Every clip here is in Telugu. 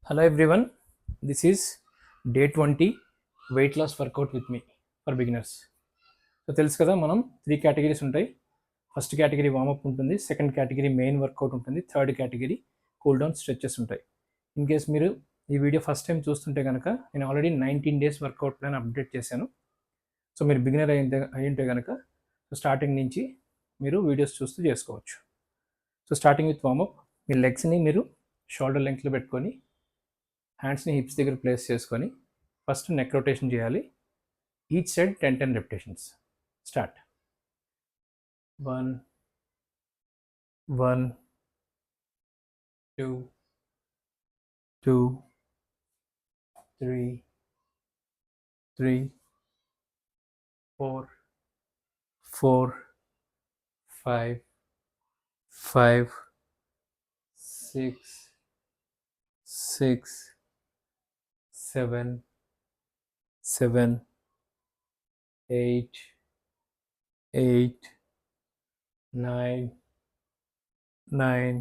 Hello everyone, this is day 20 weight loss workout with me for beginners. So తెలుసు కదా మనం 3 కేటగిరీస్ ఉంటాయి. ఫస్ట్ కేటగిరీ వార్మప్ ఉంటుంది, సెకండ్ కేటగిరీ మెయిన్ వర్కౌట్ ఉంటుంది, third category cool down stretches ఉంటాయి. ఇన్ కేస్ మీరు ఈ వీడియో ఫస్ట్ టైం చూస్తుంటే కనుక నేను already 19 days work out plan update చేశాను. సో మీరు బిగినర్ అయ్యింటే కనుక స్టార్టింగ్ నుంచి మీరు వీడియోస్ చూస్తూ చేసుకోవచ్చు. సో స్టార్టింగ్ విత్ వార్మప్, మీ లెగ్స్ని మీరు షోల్డర్ లెంగ్త్లో పెట్టుకొని హ్యాండ్స్ని హిప్స్ దగ్గర ప్లేస్ చేసుకొని ఫస్ట్ నెక్ రొటేషన్ చేయాలి. Each side 10 repetitions. Start. 1 1 2 2 3 3 4 4 5 5 6 6 7 7 8 8 9 9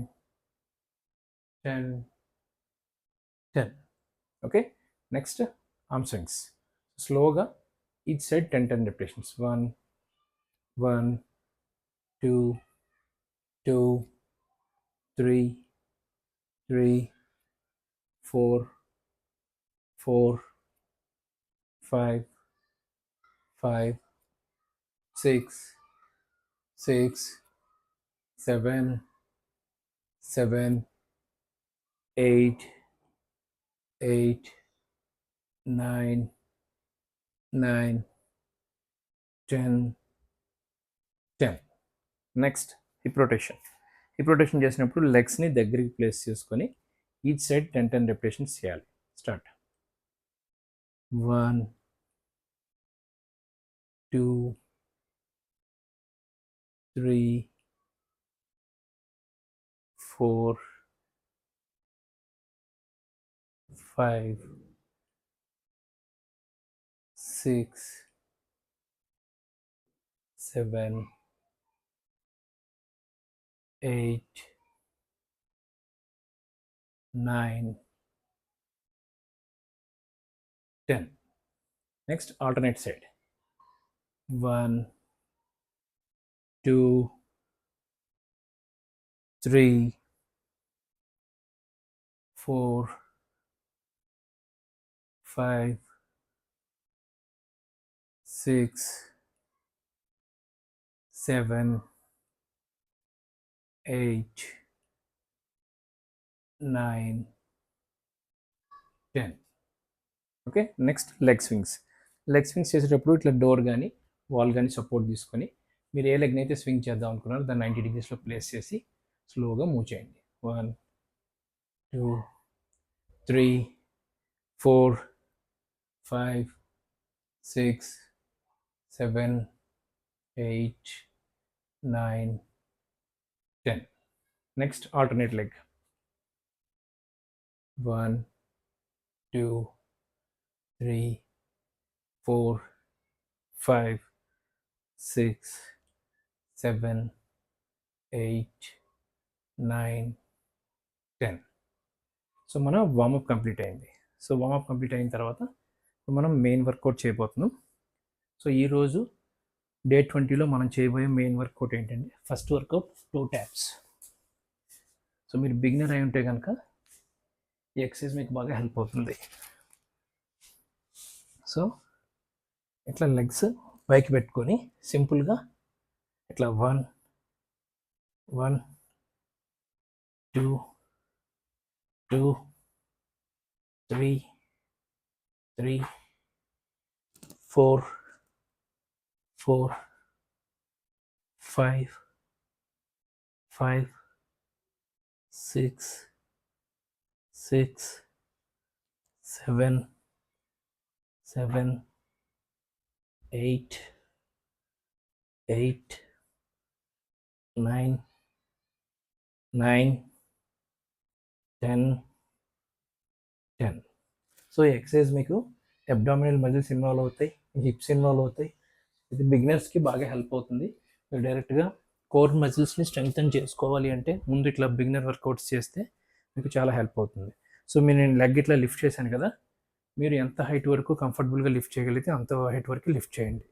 10 10. Okay, next arm swings. Slowగా each side 10 repetitions. 1 1 2 2 3 3 4 4 5 5 6 6 7 7 8 8 9 9 10 10. Next hip rotation. Hip rotation చేసినప్పుడు లెగ్స్ని దగ్గరికి ప్లేస్ చేసుకొని ఈచ్ సైడ్ 10 రెపిటేషన్స్ చేయాలి. Start. 1 2 3 4 5 6 7 8 9 10. Next, alternate side. 1 2 3 4 5 6 7 8 9 10. Okay, next leg swings. Leg swings చేసేటప్పుడు ఇట్లా డోర్ కానీ వాల్ కానీ సపోర్ట్ తీసుకొని మీరు ఏ లెగ్ని అయితే స్వింగ్ చేద్దాం అనుకున్నారో దాన్ని 90 degreesలో ప్లేస్ చేసి స్లోగా మూవ్ చేయండి. 1 2 3 4 5 6 7 8 9 10. Next alternate leg. 1 2 3 4 5 6 7 8 9 10. సో మన వార్మప్ కంప్లీట్ అయింది. సో వార్మప్ కంప్లీట్ అయిన తర్వాత మనం మెయిన్ వర్కౌట్ చేయబోతున్నాం. సో ఈరోజు డే 20లో మనం చేయబోయే మెయిన్ వర్కౌట్ ఏంటంటే first workout toe taps. So మీరు బిగినర్ అయి ఉంటే కనుక ఈ ఎక్సర్సైజ్ మీకు బాగా హెల్ప్ అవుతుంది. సో ఇట్లా లెగ్స్ పైకి పెట్టుకొని సింపుల్గా ఇట్లా 1 1 2 2 3 3 4 4 5 5 6 6 7 7 8 8 9 9 10 10. సో ఈ ఎక్సర్సైజ్ మీకు అబ్డామినల్ మజిల్స్ ఇన్వాల్వ్ అవుతాయి, హిప్స్ ఇన్వాల్వ్ అవుతాయి. ఇది బిగినర్స్కి బాగా హెల్ప్ అవుతుంది. మీరు డైరెక్ట్గా కోర్ మజిల్స్ని స్ట్రెంగ్తన్ చేసుకోవాలి అంటే ముందు ఇట్లా బిగినర్ వర్కౌట్స్ చేస్తే మీకు చాలా హెల్ప్ అవుతుంది. సో నేను లెగ్ ఇట్లా లిఫ్ట్ చేశాను కదా, మీరు ఎంత హైట్ వరకు కంఫర్టబుల్గా లిఫ్ట్ చేయగలిగితే అంత హైట్ వరకు లిఫ్ట్ చేయండి.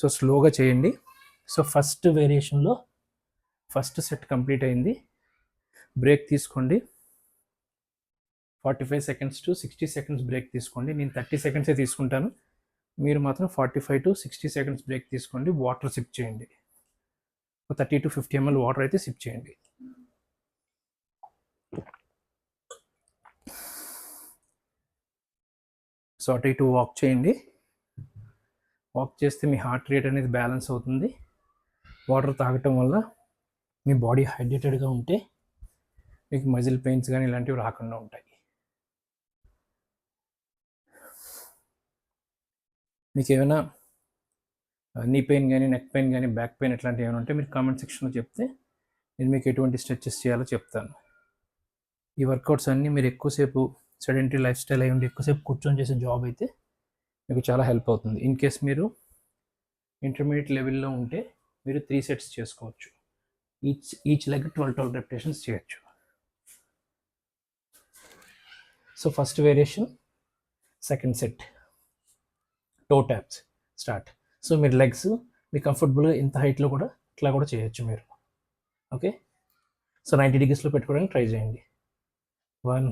సో స్లోగా చేయండి. సో ఫస్ట్ వేరియేషన్లో ఫస్ట్ సెట్ కంప్లీట్ అయింది. బ్రేక్ తీసుకోండి. 45 సెకండ్స్ టు 60 సెకండ్స్ బ్రేక్ తీసుకోండి. నేను 30 సెకండ్సే తీసుకుంటాను, మీరు మాత్రం 45 టు 60 సెకండ్స్ బ్రేక్ తీసుకోండి. వాటర్ సిప్ చేయండి. 30 టు 50 ml వాటర్ అయితే సిప్ చేయండి. సో అటు ఇటు వాక్ చేయండి. వాక్ చేస్తే మీ హార్ట్ రేట్ అనేది బ్యాలెన్స్ అవుతుంది. వాటర్ తాగటం వల్ల మీ బాడీ హైడ్రేటెడ్గా ఉంటే మీకు మజిల్ పెయిన్స్ కానీ ఇలాంటివి రాకుండా ఉంటాయి. మీకు ఏమైనా నీ పెయిన్ కానీ, నెక్ పెయిన్ కానీ, బ్యాక్ పెయిన్ ఇట్లాంటివి ఏమైనా ఉంటే మీరు కామెంట్ సెక్షన్లో చెప్తే నేను మీకు ఎటువంటి స్ట్రెచెస్ చేయాలో చెప్తాను. ఈ వర్కౌట్స్ అన్నీ మీరు ఎక్కువసేపు సెడెంటరీ లైఫ్ స్టైల్ అయి ఉండి ఎక్కువసేపు కూర్చొని చేసే జాబ్ అయితే మీకు చాలా హెల్ప్ అవుతుంది. ఇన్ కేస్ మీరు ఇంటర్మీడియట్ లెవెల్లో ఉంటే మీరు 3 సెట్స్ చేసుకోవచ్చు. ఈచ్ లెగ్ 12 రెపిటేషన్స్ చేయొచ్చు. So first variation, second set, toe taps start. So మీరు లెగ్స్ మీ కంఫర్టబుల్గా ఇంత హైట్లో కూడా ఇట్లా కూడా చేయొచ్చు మీరు. ఓకే, సో 90 degreesలో పెట్టుకోవడానికి ట్రై చేయండి. 1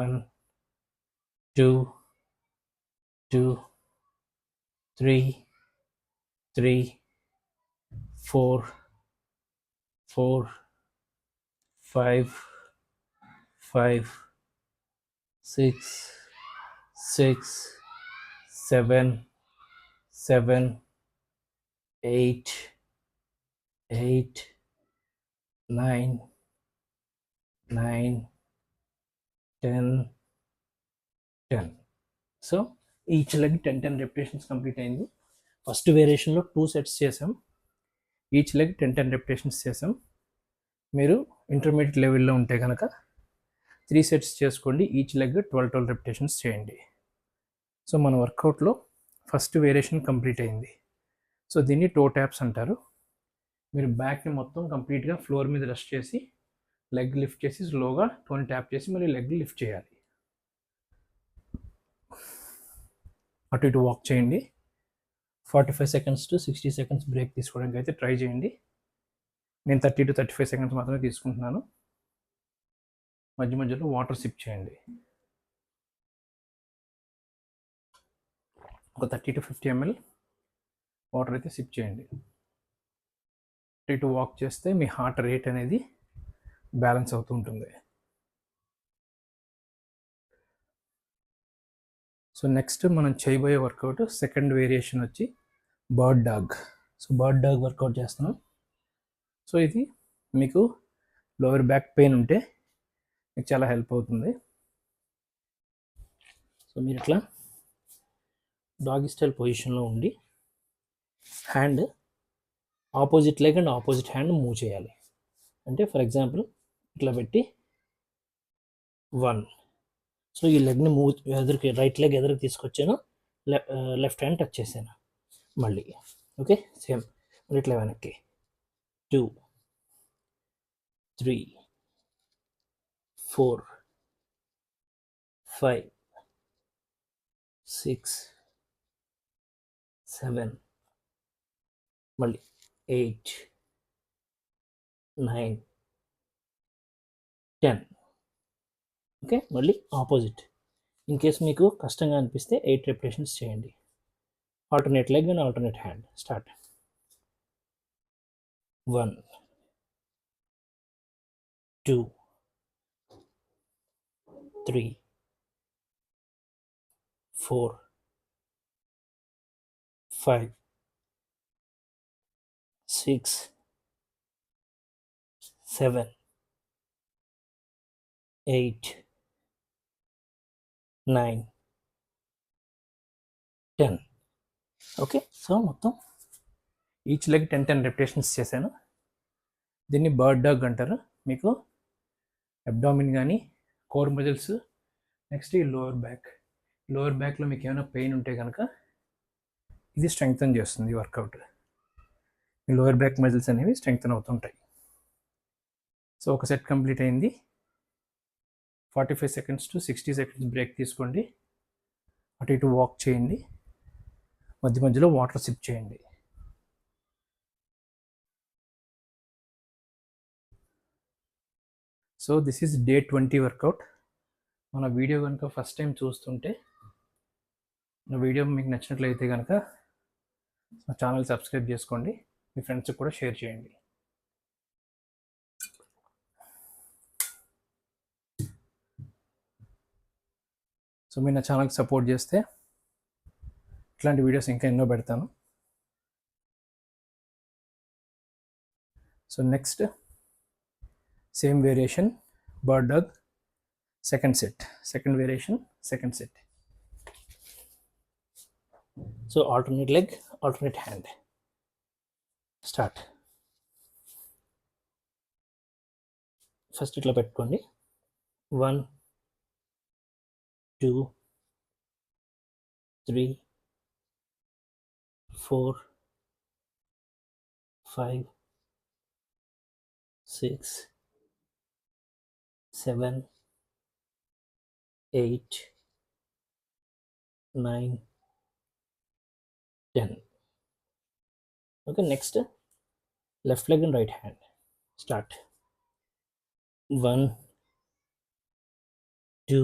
1 2 2 3 3 4 4 5 5 6 6 7 7 8 8 9 9 10 10. So each leg 10 repetitions complete అయింది. ఫస్ట్ వేరియేషన్లో 2 సెట్స్ చేసాం. ఈచ్ లెగ్ 10 రెపిటేషన్స్ చేసాం. మీరు ఇంటర్మీడియట్ లెవెల్లో ఉంటే కనుక 3 సెట్స్ చేసుకోండి. ఈచ్ లెగ్ 12 రెపిటేషన్స్ చేయండి. సో మన వర్కౌట్లో ఫస్ట్ వేరియేషన్ కంప్లీట్ అయింది. సో దీన్ని టో ట్యాప్స్ అంటారు. మీరు బ్యాక్ని మొత్తం కంప్లీట్గా ఫ్లోర్ మీద రెస్ట్ చేసి లెగ్ లిఫ్ట్ చేసి స్లోగా టోని ట్యాప్ చేసి మళ్ళీ లెగ్ లిఫ్ట్ చేయాలి. అటు ఇటు వాక్ చేయండి. 45 సెకండ్స్ టు 60 సెకండ్స్ బ్రేక్ తీసుకోవడానికి అయితే ట్రై చేయండి. నేను 30 టు 35 సెకండ్స్ మాత్రమే తీసుకుంటున్నాను. మధ్య మధ్యలో వాటర్ సిప్ చేయండి. ఒక 30 టు 50 ml వాటర్ అయితే సిప్ చేయండి. అటు ఇటు వాక్ చేస్తే మీ హార్ట్ రేట్ అనేది బ్యాలెన్స్ అవుతూ ఉంటుంది. సో నెక్స్ట్ మనం చేయబోయే వర్కౌట్ సెకండ్ వేరియేషన్ వచ్చి bird dog. So bird dog workout చేస్తున్నాం. సో ఇది మీకు లోవర్ బ్యాక్ పెయిన్ ఉంటే మీకు చాలా హెల్ప్ అవుతుంది. సో మీరు ఇట్లా డాగ్ స్టైల్ పొజిషన్లో ఉండి hand opposite leg and opposite hand move చేయాలి. అంటే ఫర్ ఎగ్జాంపుల్ ఇట్లా పెట్టి 1. సో ఈ లెగ్ని మూవ్ ఎదురుకి, రైట్ లెగ్ ఎదురుకి తీసుకొచ్చాను, లెఫ్ట్ హ్యాండ్ టచ్ చేశాను మళ్ళీ. ఓకే, సేమ్ మళ్ళీ ఇట్లా వెనక్కి 2 3 4 5 6 7 మళ్ళీ 8 9 10. ఓకే, మళ్ళీ ఆపోజిట్. ఇన్ కేస్ మీకు కష్టంగా అనిపిస్తే 8 రెపిటేషన్స్ చేయండి. Alternate leg and alternate hand. Start. 1 2 3 4 5 6 7 8 9 10. Okay, so మొత్తం ఈచ్ లెగ్ 10 రెపిటేషన్స్ చేశాను. దీన్ని బర్డ్ డాగ్ అంటారు. మీకు అబ్డామిన్ కానీ, కోర్ మజిల్స్, నెక్స్ట్ ఈ లోవర్ బ్యాక్లో మీకు ఏమైనా పెయిన్ ఉంటే కనుక ఇది స్ట్రెంగ్తన్ చేస్తుంది. ఈ వర్కౌట్ ఈ లోవర్ బ్యాక్ మజిల్స్ అనేవి స్ట్రెంగ్తన్ అవుతుంటాయి. సో ఒక సెట్ కంప్లీట్ అయింది. 45 seconds to 60 seconds బ్రేక్ తీసుకోండి. అటు ఇటు వాక్ చేయండి, మధ్య మధ్యలో వాటర్ సిప్ చేయండి. So this is day 20 workout. మన వీడియో కనుక ఫస్ట్ టైం చూస్తుంటే, నా వీడియో మీకు నచ్చినట్లయితే కనుక మా ఛానల్ సబ్స్క్రైబ్ చేసుకోండి, మీ ఫ్రెండ్స్కి కూడా షేర్ చేయండి. సో మీరు నా ఛానల్కి సపోర్ట్ చేస్తే ఇట్లాంటి వీడియోస్ ఇంకా ఎన్నో పెడతాను. So next same variation, bird dog, second set, second variation, second set. So alternate leg, alternate hand. Start. First ఇట్లా పెట్టుకోండి. 1 2 3 4 5 6 7 8 9 10. Okay, next left leg and right hand. Start. 1 2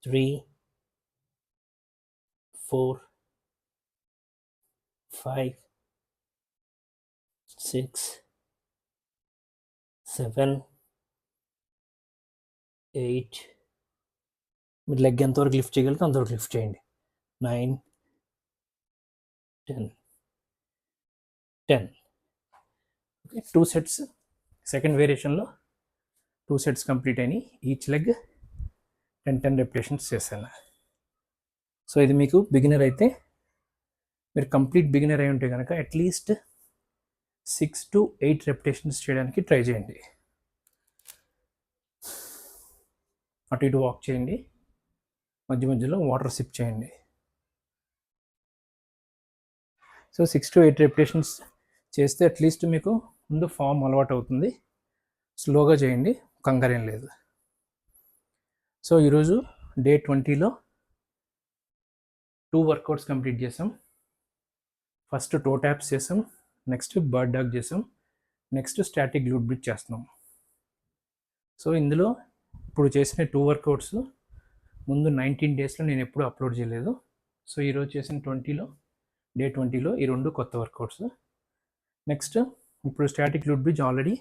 3 4 5 6 7 8. మీరు లెగ్ ఎంతవరకు లిఫ్ట్ చేయగలిగితే అంతవరకు లిఫ్ట్ చేయండి. 9 10 10. Okay, 2 sets. సెకండ్ వేరియేషన్లో 2 సెట్స్ కంప్లీట్ అయినాయి. ఈచ్ లెగ్ 10 రెపిటేషన్స్ చేశాను. సో ఇది మీకు బిగినర్ అయితే, మీరు కంప్లీట్ బిగినర్ అయి ఉంటే కనుక అట్లీస్ట్ 6 to 8 రెపిటేషన్స్ చేయడానికి ట్రై చేయండి. అటు ఇటు వాక్ చేయండి, మధ్య మధ్యలో వాటర్ సిప్ చేయండి. సో 6 to 8 రెపిటేషన్స్ చేస్తే అట్లీస్ట్ మీకు ముందు ఫామ్ అలవాటు అవుతుంది. స్లోగా చేయండి, కంగారేం లేదు. సో ఈరోజు డే 20లో 2 వర్కౌట్స్ కంప్లీట్ చేసాం. ఫస్ట్ టో ట్యాప్స్ చేసాం, నెక్స్ట్ బర్డ్ డాగ్ చేసాం, నెక్స్ట్ స్టాటిక్ గ్లూట్ బ్రిడ్జ్ చేస్తున్నాం. సో ఇందులో ఇప్పుడు చేసిన 2 వర్కౌట్స్ ముందు 19 డేస్లో నేను ఎప్పుడూ అప్లోడ్ చేయలేదు. సో ఈరోజు చేసిన డే 20లో ఈ 2 కొత్త వర్కౌట్స్. నెక్స్ట్ ఇప్పుడు స్టాటిక్ గ్లూట్ బ్రిడ్జ్ ఆల్రెడీ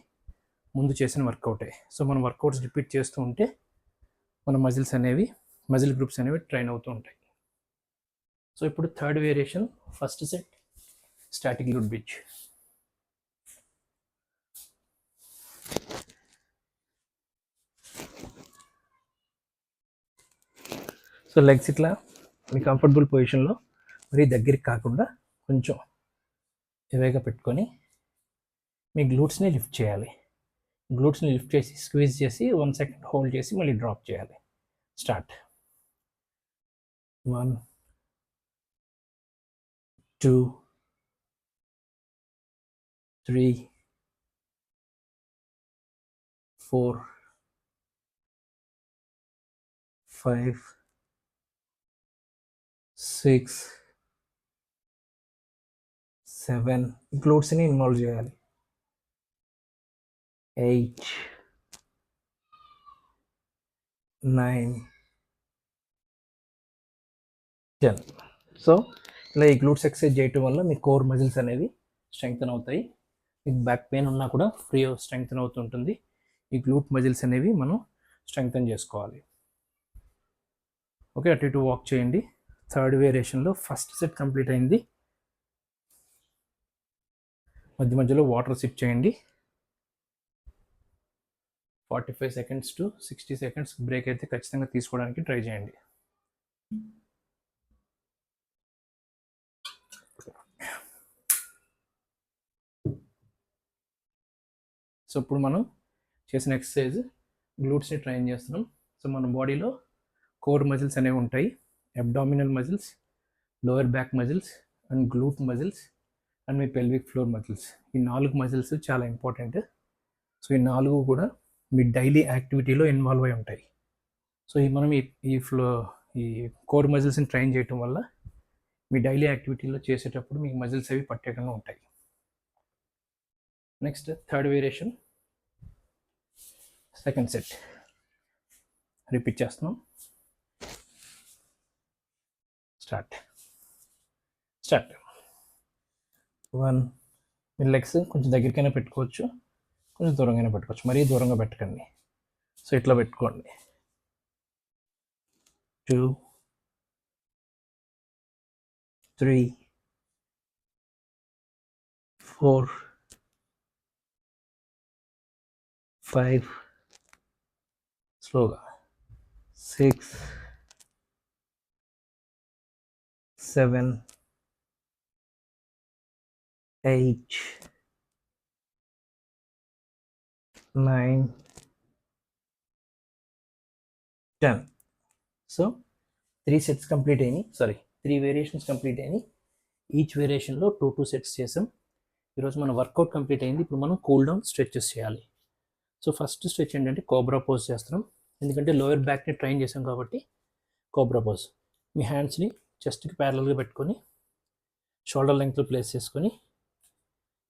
ముందు చేసిన వర్కౌటే. సో మనం వర్కౌట్స్ రిపీట్ చేస్తూ ఉంటే మన మజిల్ గ్రూప్స్ అనేవి ట్రైన్ అవుతూ ఉంటాయి. సో ఇప్పుడు third variation, first set static గ్లూట్ bridge. So legs ఇట్లా మీ కంఫర్టబుల్ పొజిషన్లో మరీ దగ్గరికి కాకుండా కొంచెం ఎవేగా పెట్టుకొని మీ గ్లూట్స్ని లిఫ్ట్ చేయాలి. గ్లూట్స్ని లిఫ్ట్ చేసి స్క్వీజ్ చేసి 1 సెకండ్ హోల్డ్ చేసి మళ్ళీ డ్రాప్ చేయాలి. స్టార్ట్. 1 2 3 4 5 6 7. గ్లూట్స్ని ఇన్వాల్వ్ చేయాలి. 8 9 10. సో ఇలా ఈ గ్లూట్స్ ఎక్సర్సైజ్ చేయటం వల్ల మీ కోర్ మజిల్స్ అనేవి స్ట్రెంగ్తన్ అవుతాయి. మీకు బ్యాక్ పెయిన్ ఉన్నా కూడా ఫ్రీ స్ట్రెంగ్తన్ అవుతుంటుంది. ఈ గ్లూట్ మజిల్స్ అనేవి మనం స్ట్రెంగ్తన్ చేసుకోవాలి. ఓకే, అటు ఇటు వాక్ చేయండి. థర్డ్ వేరియేషన్లో ఫస్ట్ సెట్ కంప్లీట్ అయింది. మధ్య మధ్యలో వాటర్ సిప్ చేయండి. 45 seconds to 60 seconds బ్రేక్ అయితే ఖచ్చితంగా తీసుకోవడానికి ట్రై చేయండి. సో ఇప్పుడు మనం చేసిన ఎక్సర్సైజ్ గ్లూట్స్ని ట్రైన్ చేస్తున్నాం. సో మన బాడీలో కోర్ మజిల్స్ అనేవి ఉంటాయి. Abdominal muscles, lower back muscles and గ్లూట్ muscles and me pelvic floor muscles. ఈ 4 మజిల్స్ చాలా ఇంపార్టెంట్. సో ఈ 4 కూడా మీ డైలీ యాక్టివిటీలో ఇన్వాల్వ్ అయి ఉంటాయి. సో ఈ మనం ఈ కోర్ మజిల్స్ని ట్రైన్ చేయటం వల్ల మీ డైలీ యాక్టివిటీలో చేసేటప్పుడు మీకు మజిల్స్ అవి పట్టేయకుండా ఉంటాయి. Next third variation, second set repeat చేస్తున్నాం. స్టార్ట్ 1. మీ లెగ్స్ కొంచెం దగ్గరికైనా పెట్టుకోవచ్చు, కొంచెం దూరంగానే పెట్టుకోవచ్చు, మరీ దూరంగా పెట్టకండి. సో ఇట్లా పెట్టుకోండి. 2, 3, 4, 5, స్లోగా 6, 7, 8, 9, 10. సో 3 సెట్స్ కంప్లీట్ అయినాయి, 3 వేరియేషన్స్ కంప్లీట్ అయినాయి. ఈచ్ వేరియేషన్లో 2 సెట్స్ చేసాం. ఈరోజు మన వర్కౌట్ కంప్లీట్ అయింది. ఇప్పుడు మనం కూల్ డౌన్ స్ట్రెచెస్ చేయాలి. సో ఫస్ట్ స్ట్రెచ్ ఏంటంటే కోబ్రా పోజ్ చేస్తున్నాం. ఎందుకంటే లోయర్ బ్యాక్ని ట్రైన్ చేసాం కాబట్టి కోబ్రా పోజ్. మీ హ్యాండ్స్ని చెస్ట్కి ప్యారలల్గా పెట్టుకొని షోల్డర్ లెంగ్త్లో ప్లేస్ చేసుకొని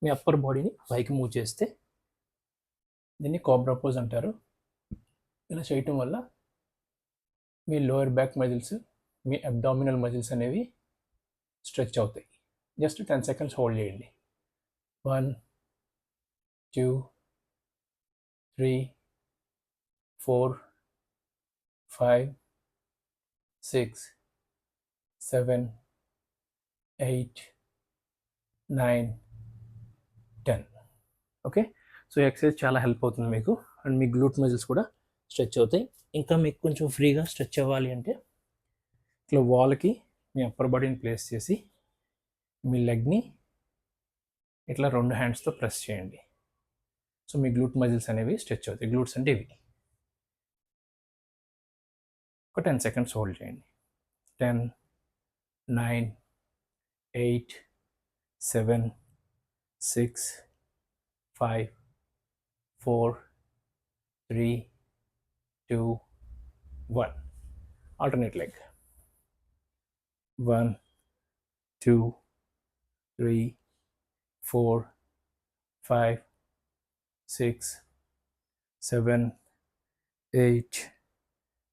మీ అప్పర్ బాడీని పైకి మూవ్ చేస్తే దీన్ని కోబ్రా పోజ్ అంటారు. ఇలా చేయటం వల్ల మీ లోయర్ బ్యాక్ మజిల్స్, మీ అబ్డామినల్ మజిల్స్ అనేవి స్ట్రెచ్ అవుతాయి. జస్ట్ 10 సెకండ్స్ హోల్డ్ చేయండి. 1, 2, 3, 4, 5, 6, 7, 8, 9, 10. ఓకే, సో ఎక్సర్సైజ్ చాలా హెల్ప్ అవుతుంది మీకు, అండ్ మీ గ్లూట్ మజిల్స్ కూడా స్ట్రెచ్ అవుతాయి. ఇంకా మీకు కొంచెం ఫ్రీగా స్ట్రెచ్ అవ్వాలి అంటే ఇట్లా వాల్కి మీ అప్పర్ బాడీని ప్లేస్ చేసి మీ లెగ్ని ఇట్లా 2 హ్యాండ్స్తో ప్రెస్ చేయండి. సో మీ గ్లూట్ మజిల్స్ అనేవి స్ట్రెచ్ అవుతాయి. గ్లూట్స్ అంటే ఇవి. ఒక 10 సెకండ్స్ హోల్డ్ చేయండి. 10, 9, 8, 7, 6, 5, 4, 3, 2, 1. Alternate leg. 1, 2, 3, 4, 5, 6, 7, 8,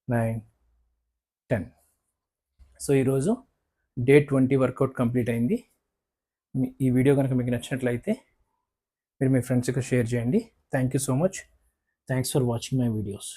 9, 10. సో ఈరోజు డే 20 వర్కౌట్ కంప్లీట్ అయింది. ఈ వీడియో కనుక మీకు నచ్చినట్లయితే మీరు మీ ఫ్రెండ్స్కి షేర్ చేయండి. Thank you so much. Thanks for watching my videos.